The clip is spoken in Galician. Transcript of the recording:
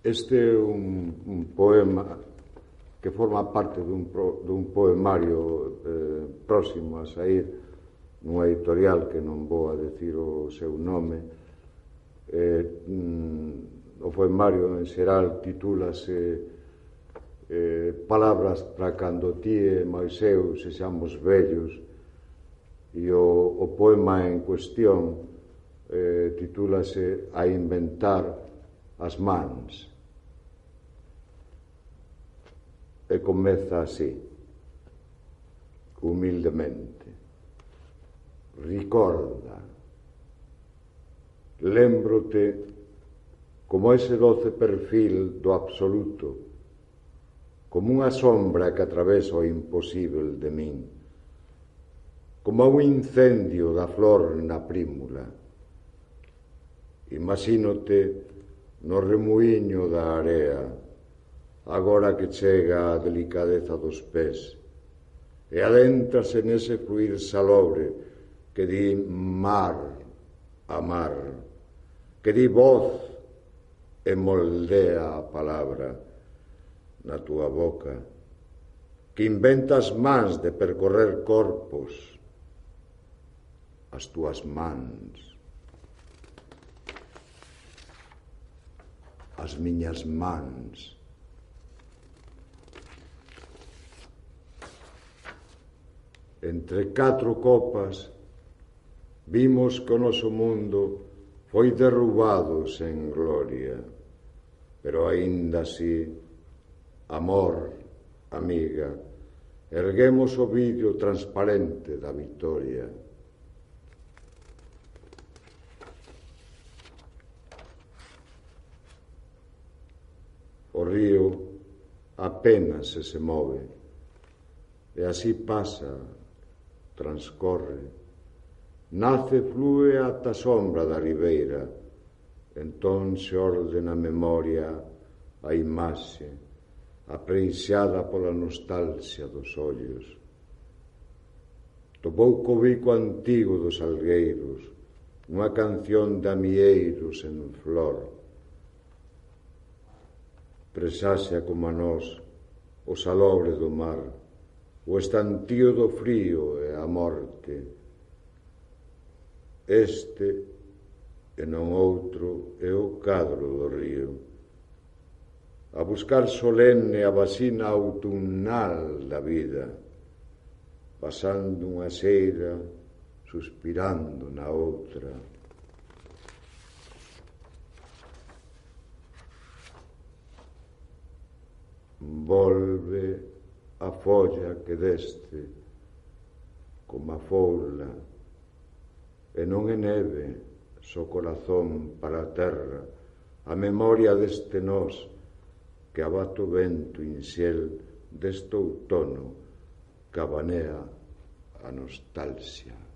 Este é un poema que forma parte dun poemario próximo a sair nunha editorial que non vou a decir o seu nome. O poemario en xeral titúlase Palabras para cando ti e máis eu sexamos vellos, e o poema en cuestión titúlase A inventar as mans, e comeza así, humildemente. Ricorda, lémbrote como ese doce perfil do absoluto, como unha sombra que atravesa o imposível de min, como un incendio da flor na prímula. Imagínote no remuíño da area, agora que chega a delicadeza dos pés, e adéntrase nese fluir salobre que di mar a mar, que di voz e moldea a palabra na túa boca, que inventa as mans de percorrer corpos, as túas mans, as miñas mans. Entre 4 copas vimos que o noso mundo foi derrubado sen gloria, pero aínda así, amor, amiga, erguemos o vidro transparente da vitoria. O río apenas se move, e así pasa, transcorre, nace, flúe ata a sombra da ribeira, entón se orde na memoria a imaxe, apreixada pola nostalgia dos ollos. Topou co bico antigo dos algueiros, unha canción de amieiros en flor. Presaxia como a nós o salobre do mar, o estantío do frío e a morte. Este, e non outro, é o cadro do río, a buscar solenne a vacina autumnal da vida, pasando unha xeira, suspirando na outra. Volve a folla que deste, como a foula, e non é neve, só corazón para a terra, a memoria deste nós que abate o vento inxel deste outono que abanea a nostalgia.